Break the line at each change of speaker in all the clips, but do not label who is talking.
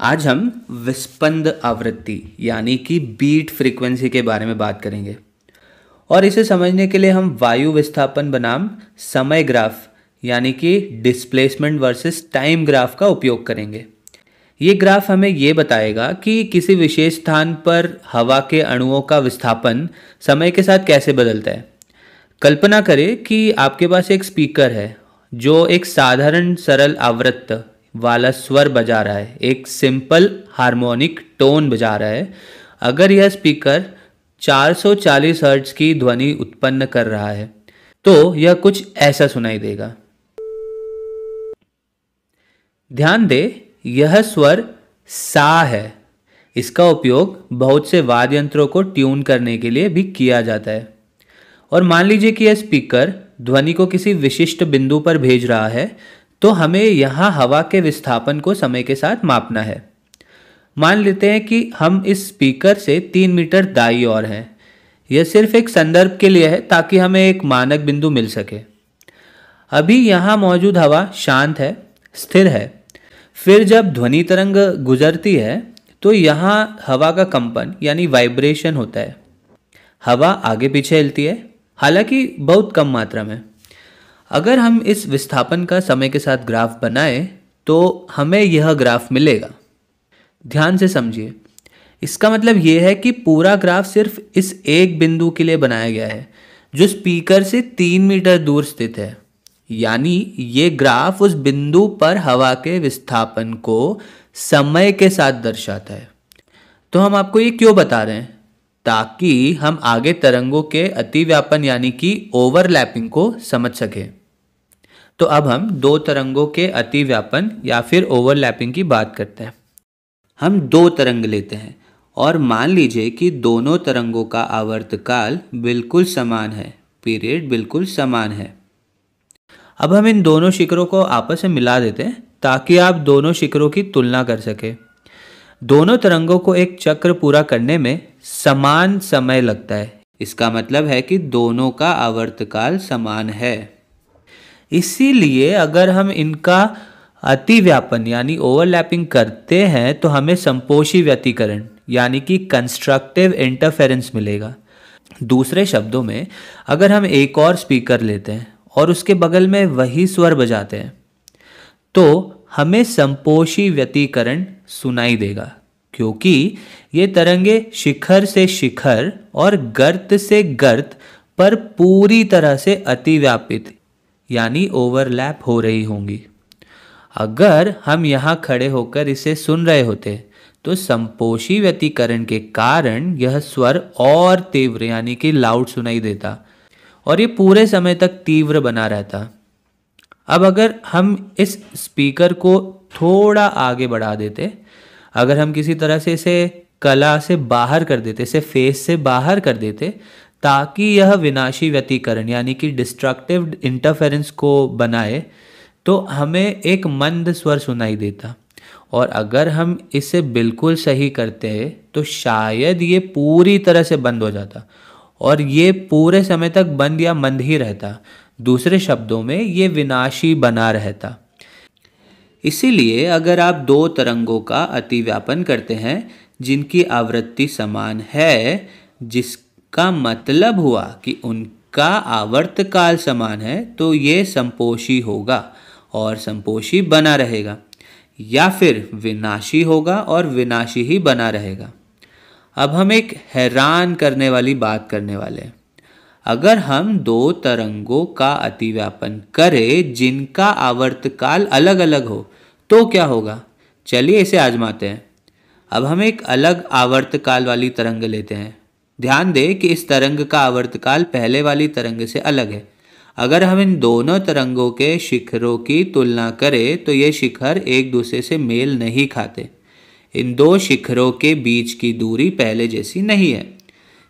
आज हम विस्पंद आवृत्ति यानी कि बीट फ्रीक्वेंसी के बारे में बात करेंगे और इसे समझने के लिए हम वायु विस्थापन बनाम समय ग्राफ यानी कि डिस्प्लेसमेंट वर्सेस टाइम ग्राफ का उपयोग करेंगे। ये ग्राफ हमें ये बताएगा कि किसी विशेष स्थान पर हवा के अणुओं का विस्थापन समय के साथ कैसे बदलता है। कल्पना करें कि आपके पास एक स्पीकर है जो एक साधारण सरल आवृत्त वाला स्वर बजा रहा है, एक सिंपल हार्मोनिक टोन बजा रहा है। अगर यह स्पीकर 440 हर्ट्ज की ध्वनि उत्पन्न कर रहा है तो यह कुछ ऐसा सुनाई देगा। ध्यान दे, यह स्वर सा है। इसका उपयोग बहुत से वाद्य यंत्रों को ट्यून करने के लिए भी किया जाता है। और मान लीजिए कि यह स्पीकर ध्वनि को किसी विशिष्ट बिंदु पर भेज रहा है, तो हमें यहाँ हवा के विस्थापन को समय के साथ मापना है। मान लेते हैं कि हम इस स्पीकर से 3 मीटर दाईं ओर हैं। यह सिर्फ एक संदर्भ के लिए है ताकि हमें एक मानक बिंदु मिल सके। अभी यहाँ मौजूद हवा शांत है, स्थिर है। फिर जब ध्वनि तरंग गुजरती है तो यहाँ हवा का कंपन यानी वाइब्रेशन होता है। हवा आगे पीछे हिलती है, हालांकि बहुत कम मात्रा में। अगर हम इस विस्थापन का समय के साथ ग्राफ बनाएं तो हमें यह ग्राफ मिलेगा। ध्यान से समझिए, इसका मतलब यह है कि पूरा ग्राफ सिर्फ इस एक बिंदु के लिए बनाया गया है जो स्पीकर से 3 मीटर दूर स्थित है। यानी ये ग्राफ उस बिंदु पर हवा के विस्थापन को समय के साथ दर्शाता है। तो हम आपको ये क्यों बता रहे हैं? ताकि हम आगे तरंगों के अतिव्यापन यानी कि ओवरलैपिंग को समझ सकें। तो अब हम दो तरंगों के अतिव्यापन या फिर ओवरलैपिंग की बात करते हैं। हम दो तरंग लेते हैं और मान लीजिए कि दोनों तरंगों का आवर्तकाल बिल्कुल समान है, पीरियड बिल्कुल समान है। अब हम इन दोनों शिखरों को आपस में मिला देते हैं ताकि आप दोनों शिखरों की तुलना कर सके। दोनों तरंगों को एक चक्र पूरा करने में समान समय लगता है। इसका मतलब है कि दोनों का आवर्तकाल समान है। इसीलिए अगर हम इनका अतिव्यापन यानी ओवरलैपिंग करते हैं तो हमें संपोषी व्यतिकरण यानी कि कंस्ट्रक्टिव इंटरफेरेंस मिलेगा। दूसरे शब्दों में, अगर हम एक और स्पीकर लेते हैं और उसके बगल में वही स्वर बजाते हैं तो हमें संपोषी व्यतिकरण सुनाई देगा, क्योंकि ये तरंगे शिखर से शिखर और गर्त से गर्त पर पूरी तरह से अतिव्यापित यानी ओवरलैप हो रही होंगी। अगर हम यहाँ खड़े होकर इसे सुन रहे होते तो संपोषी व्यतिकरण के कारण यह स्वर और तीव्र यानी कि लाउड सुनाई देता और ये पूरे समय तक तीव्र बना रहता। अब अगर हम इस स्पीकर को थोड़ा आगे बढ़ा देते, अगर हम किसी तरह से इसे कला से बाहर कर देते, इसे फेस से बाहर कर देते ताकि यह विनाशी व्यतिकरण यानी कि डिस्ट्रक्टिव इंटरफेरेंस को बनाए, तो हमें एक मंद स्वर सुनाई देता। और अगर हम इसे बिल्कुल सही करते तो शायद ये पूरी तरह से बंद हो जाता और ये पूरे समय तक बंद या मंद ही रहता। दूसरे शब्दों में, ये विनाशी बना रहता। इसीलिए अगर आप दो तरंगों का अतिव्यापन करते हैं जिनकी आवृत्ति समान है, जिसका मतलब हुआ कि उनका आवर्तकाल समान है, तो ये संपोषी होगा और संपोषी बना रहेगा, या फिर विनाशी होगा और विनाशी ही बना रहेगा। अब हम एक हैरान करने वाली बात करने वाले हैं। अगर हम दो तरंगों का अतिव्यापन करें जिनका आवर्तकाल अलग अलग हो तो क्या होगा? चलिए इसे आजमाते हैं। अब हम एक अलग आवर्तकाल वाली तरंग लेते हैं। ध्यान दें कि इस तरंग का आवर्तकाल पहले वाली तरंग से अलग है। अगर हम इन दोनों तरंगों के शिखरों की तुलना करें तो ये शिखर एक दूसरे से मेल नहीं खाते। इन दो शिखरों के बीच की दूरी पहले जैसी नहीं है।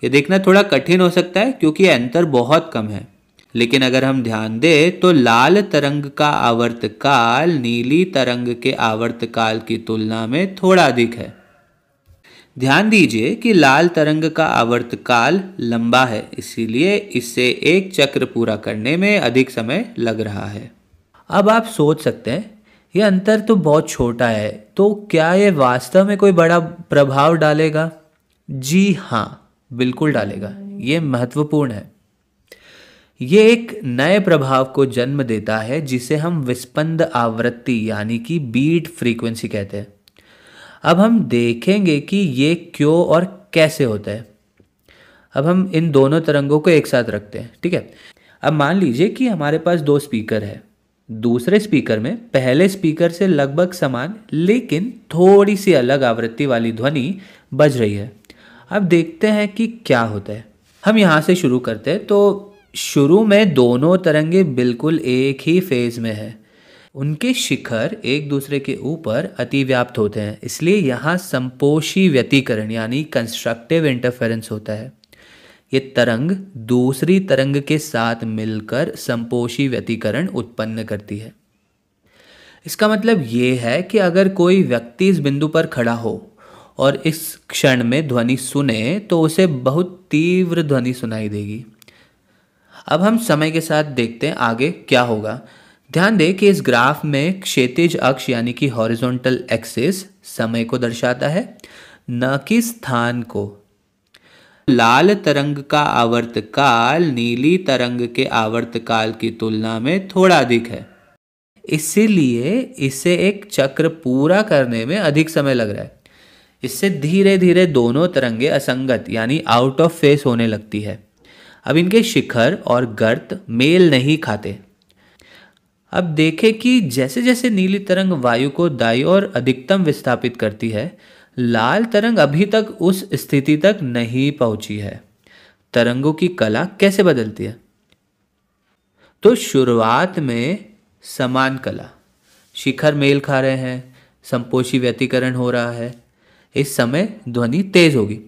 ये देखना थोड़ा कठिन हो सकता है क्योंकि अंतर बहुत कम है, लेकिन अगर हम ध्यान दें तो लाल तरंग का आवर्तकाल नीली तरंग के आवर्तकाल की तुलना में थोड़ा अधिक है। ध्यान दीजिए कि लाल तरंग का आवर्तकाल लंबा है, इसीलिए इससे एक चक्र पूरा करने में अधिक समय लग रहा है। अब आप सोच सकते हैं ये अंतर तो बहुत छोटा है, तो क्या ये वास्तव में कोई बड़ा प्रभाव डालेगा? जी हाँ, बिल्कुल डालेगा। ये महत्वपूर्ण है। ये एक नए प्रभाव को जन्म देता है जिसे हम विस्पंद आवृत्ति यानी कि बीट फ्रीक्वेंसी कहते हैं। अब हम देखेंगे कि ये क्यों और कैसे होता है। अब हम इन दोनों तरंगों को एक साथ रखते हैं, ठीक है। अब मान लीजिए कि हमारे पास दो स्पीकर है। दूसरे स्पीकर में पहले स्पीकर से लगभग समान लेकिन थोड़ी सी अलग आवृत्ति वाली ध्वनि बज रही है। अब देखते हैं कि क्या होता है। हम यहाँ से शुरू करते हैं। तो शुरू में दोनों तरंगे बिल्कुल एक ही फेज में है। उनके शिखर एक दूसरे के ऊपर अतिव्याप्त होते हैं, इसलिए यहाँ संपोषी व्यतिकरण यानी कंस्ट्रक्टिव इंटरफेरेंस होता है। ये तरंग दूसरी तरंग के साथ मिलकर संपोषी व्यतिकरण उत्पन्न करती है। इसका मतलब ये है कि अगर कोई व्यक्ति इस बिंदु पर खड़ा हो और इस क्षण में ध्वनि सुने तो उसे बहुत तीव्र ध्वनि सुनाई देगी। अब हम समय के साथ देखते हैं आगे क्या होगा। ध्यान दें कि इस ग्राफ में क्षैतिज अक्ष यानी कि हॉरिजॉन्टल एक्सिस समय को दर्शाता है, न कि स्थान को। लाल तरंग का आवर्तकाल नीली तरंग के आवर्तकाल की तुलना में थोड़ा अधिक है, इसीलिए इसे एक चक्र पूरा करने में अधिक समय लग रहा है। इससे धीरे धीरे दोनों तरंगे असंगत यानी आउट ऑफ फेस होने लगती है। अब इनके शिखर और गर्त मेल नहीं खाते। अब देखें कि जैसे जैसे नीली तरंग वायु को दाईं ओर अधिकतम विस्थापित करती है, लाल तरंग अभी तक उस स्थिति तक नहीं पहुंची है। तरंगों की कला कैसे बदलती है? तो शुरुआत में समान कला, शिखर मेल खा रहे हैं, संपोषी व्यतिकरण हो रहा है, इस समय ध्वनि तेज होगी।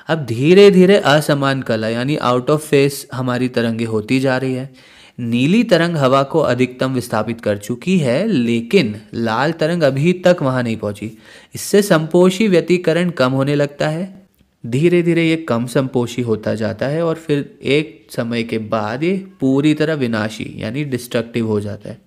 अब धीरे धीरे असमान कला यानी आउट ऑफ फेस हमारी तरंगे होती जा रही है। नीली तरंग हवा को अधिकतम विस्थापित कर चुकी है लेकिन लाल तरंग अभी तक वहां नहीं पहुंची। इससे संपोषी व्यतिकरण कम होने लगता है। धीरे धीरे ये कम संपोषी होता जाता है और फिर एक समय के बाद ये पूरी तरह विनाशी यानी डिस्ट्रक्टिव हो जाता है।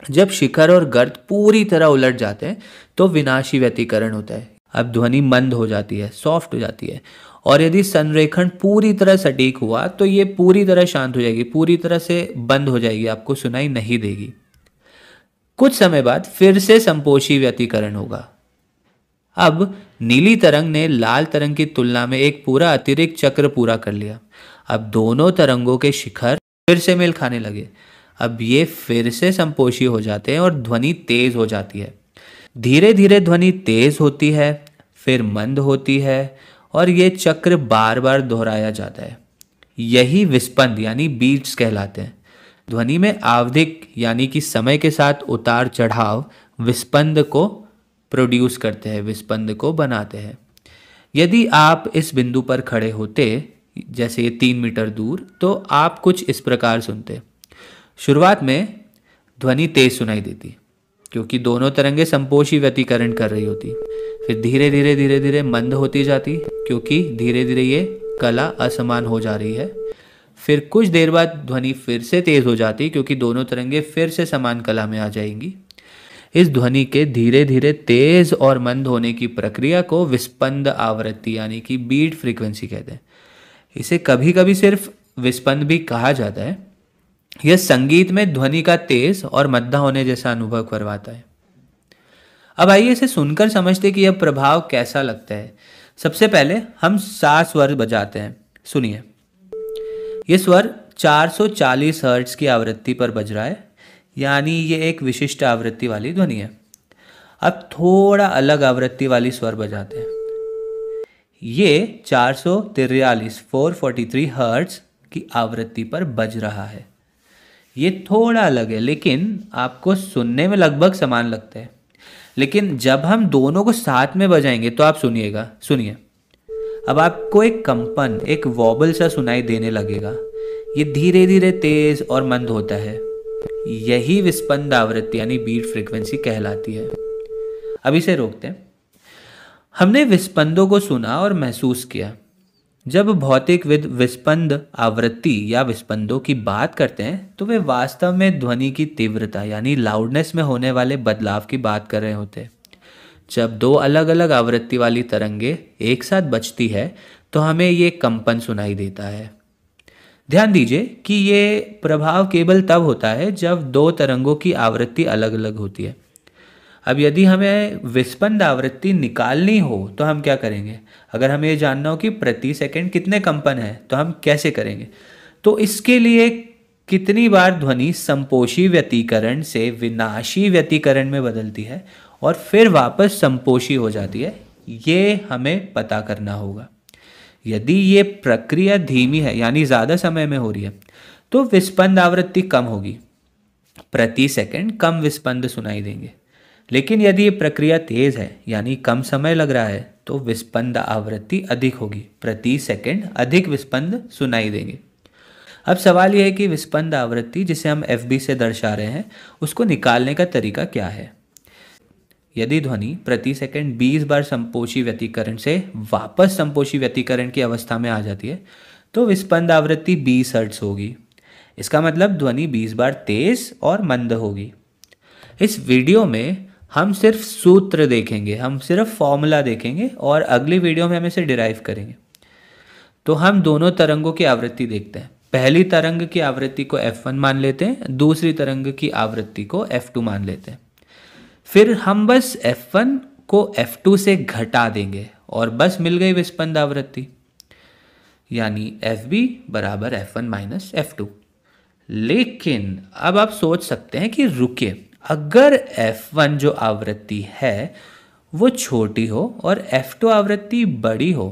जब शिखर और गर्त पूरी तरह उलट जाते हैं तो विनाशी व्यतिकरण होता है। अब ध्वनि मंद हो जाती है, सॉफ्ट हो जाती है। और यदि संरेखण पूरी तरह सटीक हुआ तो ये पूरी तरह शांत हो जाएगी, पूरी तरह से बंद हो जाएगी, आपको सुनाई नहीं देगी। कुछ समय बाद फिर से संपोषी व्यतिकरण होगा। अब नीली तरंग ने लाल तरंग की तुलना में एक पूरा अतिरिक्त चक्र पूरा कर लिया। अब दोनों तरंगों के शिखर फिर से मेल खाने लगे। अब ये फिर से संपोषी हो जाते हैं और ध्वनि तेज हो जाती है। धीरे धीरे ध्वनि तेज होती है, फिर मंद होती है और ये चक्र बार बार दोहराया जाता है। यही विस्पंद यानी बीट्स कहलाते हैं। ध्वनि में आवधिक यानी कि समय के साथ उतार चढ़ाव विस्पंद को प्रोड्यूस करते हैं, विस्पंद को बनाते हैं। यदि आप इस बिंदु पर खड़े होते, जैसे ये 3 मीटर दूर, तो आप कुछ इस प्रकार सुनते। शुरुआत में ध्वनि तेज सुनाई देती क्योंकि दोनों तरंगे संपोषी व्यतिकरण कर रही होती। फिर धीरे धीरे धीरे धीरे मंद होती जाती क्योंकि धीरे धीरे ये कला असमान हो जा रही है। फिर कुछ देर बाद ध्वनि फिर से तेज हो जाती क्योंकि दोनों तरंगे फिर से समान कला में आ जाएंगी। इस ध्वनि के धीरे धीरे तेज और मंद होने की प्रक्रिया को विस्पंद आवृत्ति यानी कि बीट फ्रीक्वेंसी कहते हैं। इसे कभी कभी सिर्फ विस्पंद भी कहा जाता है। यह संगीत में ध्वनि का तेज और मद्दा होने जैसा अनुभव करवाता है। अब आइए इसे सुनकर समझते कि यह प्रभाव कैसा लगता है। सबसे पहले हम सा स्वर बजाते हैं, सुनिए। यह स्वर 440 हर्ट्ज की आवृत्ति पर बज रहा है, यानी ये एक विशिष्ट आवृत्ति वाली ध्वनि है। अब थोड़ा अलग आवृत्ति वाली स्वर बजाते हैं। ये 443 हर्ट्ज की आवृत्ति पर बज रहा है। ये थोड़ा अलग है लेकिन आपको सुनने में लगभग समान लगता है। लेकिन जब हम दोनों को साथ में बजाएंगे तो आप सुनिएगा, सुनिए। अब आपको एक कंपन, एक वॉबल सा सुनाई देने लगेगा। ये धीरे धीरे तेज और मंद होता है। यही विस्पंद आवृत्ति यानी बीट फ्रीक्वेंसी कहलाती है। अब इसे रोकते हैं। हमने विस्पंदों को सुना और महसूस किया। जब भौतिकविद विस्पंद आवृत्ति या विस्पंदों की बात करते हैं तो वे वास्तव में ध्वनि की तीव्रता यानी लाउडनेस में होने वाले बदलाव की बात कर रहे होते हैं। जब दो अलग अलग आवृत्ति वाली तरंगे एक साथ बजती है तो हमें ये कंपन सुनाई देता है। ध्यान दीजिए कि ये प्रभाव केवल तब होता है जब दो तरंगों की आवृत्ति अलग अलग होती है। अब यदि हमें विस्पंद आवृत्ति निकालनी हो तो हम क्या करेंगे? अगर हमें ये जानना हो कि प्रति सेकंड कितने कंपन है तो हम कैसे करेंगे? तो इसके लिए कितनी बार ध्वनि संपोषी व्यतिकरण से विनाशी व्यतिकरण में बदलती है और फिर वापस संपोषी हो जाती है, ये हमें पता करना होगा। यदि ये प्रक्रिया धीमी है यानी ज़्यादा समय में हो रही है तो विस्पंद आवृत्ति कम होगी, प्रति सेकंड कम विस्पंद सुनाई देंगे। लेकिन यदि ये प्रक्रिया तेज है यानी कम समय लग रहा है तो विस्पंद आवृत्ति अधिक होगी, प्रति सेकंड अधिक विस्पंद सुनाई देंगे। अब सवाल यह है कि विस्पंद आवृत्ति जिसे हम FB से दर्शा रहे हैं उसको निकालने का तरीका क्या है। यदि ध्वनि प्रति सेकंड 20 बार संपोषी व्यतिकरण से वापस संपोषी व्यतिकरण की अवस्था में आ जाती है तो विस्पंद आवृत्ति 20 हर्ट्ज होगी। इसका मतलब ध्वनि 20 बार तेज और मंद होगी। इस वीडियो में हम सिर्फ सूत्र देखेंगे, हम सिर्फ फॉर्मूला देखेंगे और अगली वीडियो में हम इसे डिराइव करेंगे। तो हम दोनों तरंगों की आवृत्ति देखते हैं। पहली तरंग की आवृत्ति को F1 मान लेते हैं, दूसरी तरंग की आवृत्ति को F2 मान लेते हैं। फिर हम बस F1 को F2 से घटा देंगे और बस मिल गई विस्पंद आवृत्ति, यानी FB बराबर F1 माइनस F2। लेकिन अब आप सोच सकते हैं कि रुकिए, अगर F1 जो आवृत्ति है वो छोटी हो और F2 आवृत्ति बड़ी हो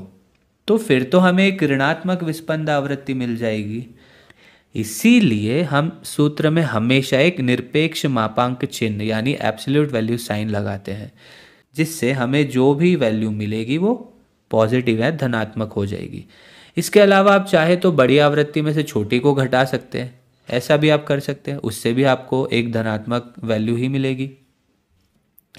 तो फिर तो हमें एक ऋणात्मक विस्पंद आवृत्ति मिल जाएगी। इसीलिए हम सूत्र में हमेशा एक निरपेक्ष मापांक चिन्ह यानी एब्सोल्यूट वैल्यू साइन लगाते हैं, जिससे हमें जो भी वैल्यू मिलेगी वो पॉजिटिव या धनात्मक हो जाएगी। इसके अलावा आप चाहे तो बड़ी आवृत्ति में से छोटी को घटा सकते हैं, ऐसा भी आप कर सकते हैं, उससे भी आपको एक धनात्मक वैल्यू ही मिलेगी।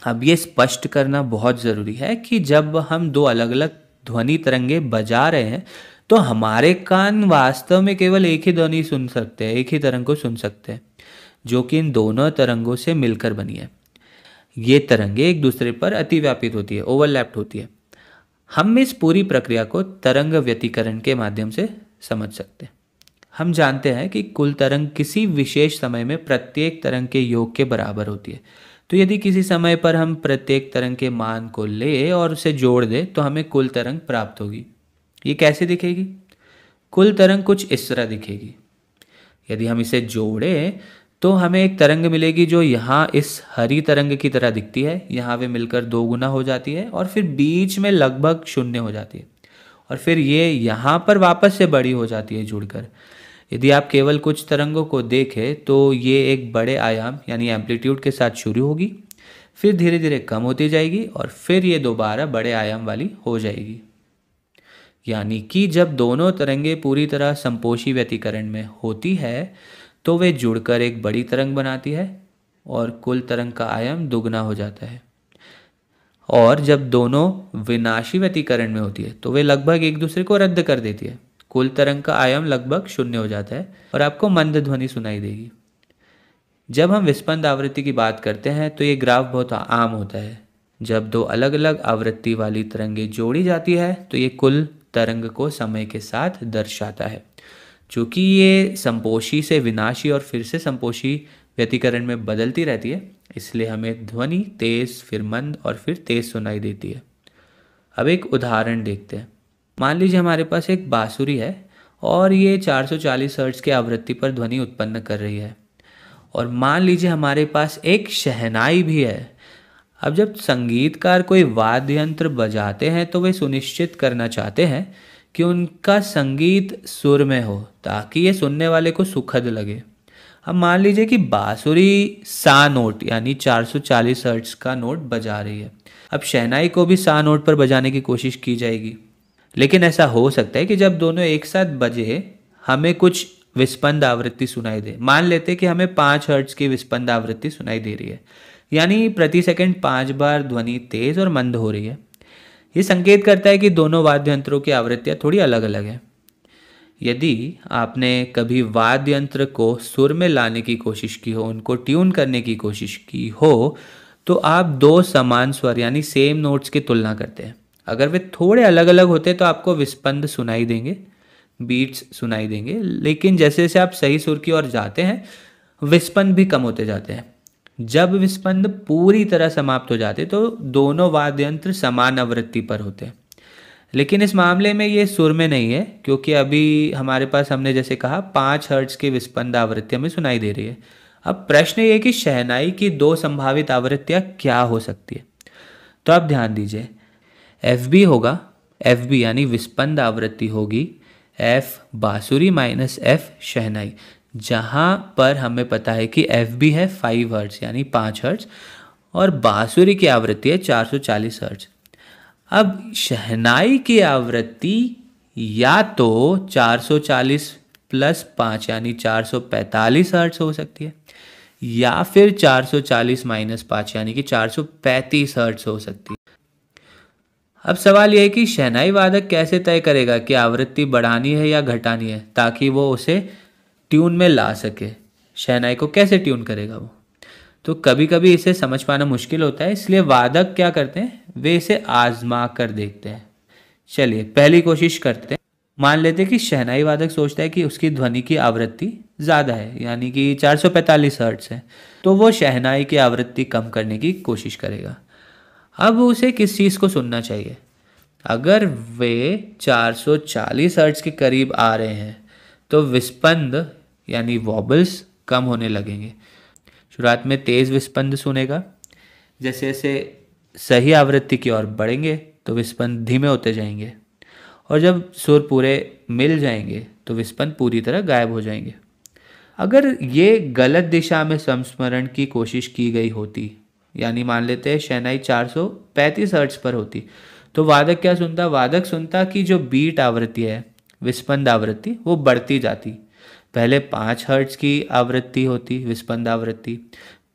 अब ये स्पष्ट करना बहुत ज़रूरी है कि जब हम दो अलग अलग ध्वनि तरंगे बजा रहे हैं तो हमारे कान वास्तव में केवल एक ही ध्वनि सुन सकते हैं, एक ही तरंग को सुन सकते हैं, जो कि इन दोनों तरंगों से मिलकर बनी है। ये तरंगे एक दूसरे पर अतिव्यापित होती है, ओवरलैप्ड होती है। हम इस पूरी प्रक्रिया को तरंग व्यतिकरण के माध्यम से समझ सकते हैं। हम जानते हैं कि कुल तरंग किसी विशेष समय में प्रत्येक तरंग के योग के बराबर होती है। तो यदि किसी समय पर हम प्रत्येक तरंग के मान को ले और उसे जोड़ दें तो हमें कुल तरंग प्राप्त होगी। ये कैसे दिखेगी? कुल तरंग कुछ इस तरह दिखेगी। यदि हम इसे जोड़ें तो हमें एक तरंग मिलेगी जो यहाँ इस हरी तरंग की तरह दिखती है, यहाँ वे मिलकर 2 गुना हो जाती है और फिर बीच में लगभग 0 हो जाती है और फिर ये यहाँ पर वापस से बड़ी हो जाती है जुड़कर। यदि आप केवल कुछ तरंगों को देखें तो ये एक बड़े आयाम यानी एम्पलीट्यूड के साथ शुरू होगी, फिर धीरे धीरे कम होती जाएगी और फिर ये दोबारा बड़े आयाम वाली हो जाएगी। यानी कि जब दोनों तरंगे पूरी तरह संपोषी व्यतिकरण में होती है तो वे जुड़कर एक बड़ी तरंग बनाती है और कुल तरंग का आयाम दुगना हो जाता है। और जब दोनों विनाशी व्यतिकरण में होती है तो वे लगभग एक दूसरे को रद्द कर देती है, कुल तरंग का आयाम लगभग 0 हो जाता है और आपको मंद ध्वनि सुनाई देगी। जब हम विस्पंद आवृत्ति की बात करते हैं तो ये ग्राफ बहुत आम होता है। जब दो अलग अलग आवृत्ति वाली तरंगें जोड़ी जाती है तो ये कुल तरंग को समय के साथ दर्शाता है। चूँकि ये संपोषी से विनाशी और फिर से संपोषी व्यतिकरण में बदलती रहती है, इसलिए हमें ध्वनि तेज, फिर मंद और फिर तेज सुनाई देती है। अब एक उदाहरण देखते हैं। मान लीजिए हमारे पास एक बांसुरी है और ये 440 हर्ट्ज की आवृत्ति पर ध्वनि उत्पन्न कर रही है। और मान लीजिए हमारे पास एक शहनाई भी है। अब जब संगीतकार कोई वाद्य यंत्र बजाते हैं तो वे सुनिश्चित करना चाहते हैं कि उनका संगीत सुर में हो ताकि ये सुनने वाले को सुखद लगे। अब मान लीजिए कि बांसुरी सा नोट यानी 440 हर्ट्ज का नोट बजा रही है। अब शहनाई को भी सा नोट पर बजाने की कोशिश की जाएगी, लेकिन ऐसा हो सकता है कि जब दोनों एक साथ बजे हमें कुछ विस्पंद आवृत्ति सुनाई दे। मान लेते हैं कि हमें 5 हर्ट्ज की विस्पंद आवृत्ति सुनाई दे रही है, यानी प्रति सेकंड 5 बार ध्वनि तेज और मंद हो रही है। ये संकेत करता है कि दोनों वाद्य यंत्रों की आवृत्तियाँ थोड़ी अलग अलग हैं। यदि आपने कभी वाद्य यंत्र को सुर में लाने की कोशिश की हो, उनको ट्यून करने की कोशिश की हो, तो आप दो समान स्वर यानी सेम नोट्स की तुलना करते हैं। अगर वे थोड़े अलग अलग होते तो आपको विस्पंद सुनाई देंगे, बीट्स सुनाई देंगे, लेकिन जैसे जैसे आप सही सुर की ओर जाते हैं विस्पंद भी कम होते जाते हैं। जब विस्पंद पूरी तरह समाप्त हो जाते तो दोनों वाद्य यंत्र समान आवृत्ति पर होते हैं। लेकिन इस मामले में ये सुर में नहीं है, क्योंकि अभी हमारे पास हमने जैसे कहा 5 हर्ट्ज की विस्पंद आवृत्ति हमें सुनाई दे रही है। अब प्रश्न ये कि शहनाई की दो संभावित आवृत्तियाँ क्या हो सकती है। तो आप ध्यान दीजिए, एफ बी होगा, एफ बी यानी विस्पंद आवृत्ति होगी एफ बांसुरी माइनस एफ शहनाई, जहाँ पर हमें पता है कि एफ बी है 5 हर्ट्ज यानी 5 हर्ट्ज और बांसुरी की आवृत्ति है 440 हर्ट्ज। अब शहनाई की आवृत्ति या तो 440 प्लस 5 यानी 445 हर्ट्ज हो सकती है, या फिर 440 माइनस 5 यानी कि 435 हर्ट्ज हो सकती है। अब सवाल यह है कि शहनाई वादक कैसे तय करेगा कि आवृत्ति बढ़ानी है या घटानी है, ताकि वो उसे ट्यून में ला सके। शहनाई को कैसे ट्यून करेगा वो? तो कभी कभी इसे समझ पाना मुश्किल होता है, इसलिए वादक क्या करते हैं, वे इसे आजमा कर देखते हैं। चलिए पहली कोशिश करते हैं। मान लेते हैं कि शहनाई वादक सोचता है कि उसकी ध्वनि की आवृत्ति ज़्यादा है यानी कि 445 हर्ट्ज है, तो वो शहनाई की आवृत्ति कम करने की कोशिश करेगा। अब उसे किस चीज़ को सुनना चाहिए? अगर वे 440 हर्ट्ज के करीब आ रहे हैं तो विस्पंद यानी वॉबल्स कम होने लगेंगे। शुरुआत में तेज़ विस्पंद सुनेगा, जैसे जैसे सही आवृत्ति की ओर बढ़ेंगे तो विस्पंद धीमे होते जाएंगे, और जब सुर पूरे मिल जाएंगे तो विस्पंद पूरी तरह गायब हो जाएंगे। अगर ये गलत दिशा में संस्मरण की कोशिश की गई होती, यानी मान लेते हैं शहनाई 435 हर्ट्ज पर होती, तो वादक क्या सुनता? वादक सुनता कि जो बीट आवृत्ति है, विस्पंद आवृत्ति, वो बढ़ती जाती। पहले 5 हर्ट्ज की आवृत्ति होती विस्पंद आवृत्ति,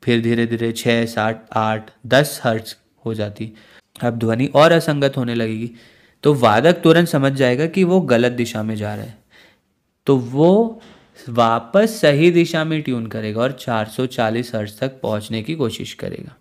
फिर धीरे धीरे 6, 7, 8, 10 हर्ट्ज हो जाती। अब ध्वनि और असंगत होने लगेगी, तो वादक तुरंत समझ जाएगा कि वो गलत दिशा में जा रहा है, तो वो वापस सही दिशा में ट्यून करेगा और 440 हर्ट्ज तक पहुंचने की कोशिश करेगा।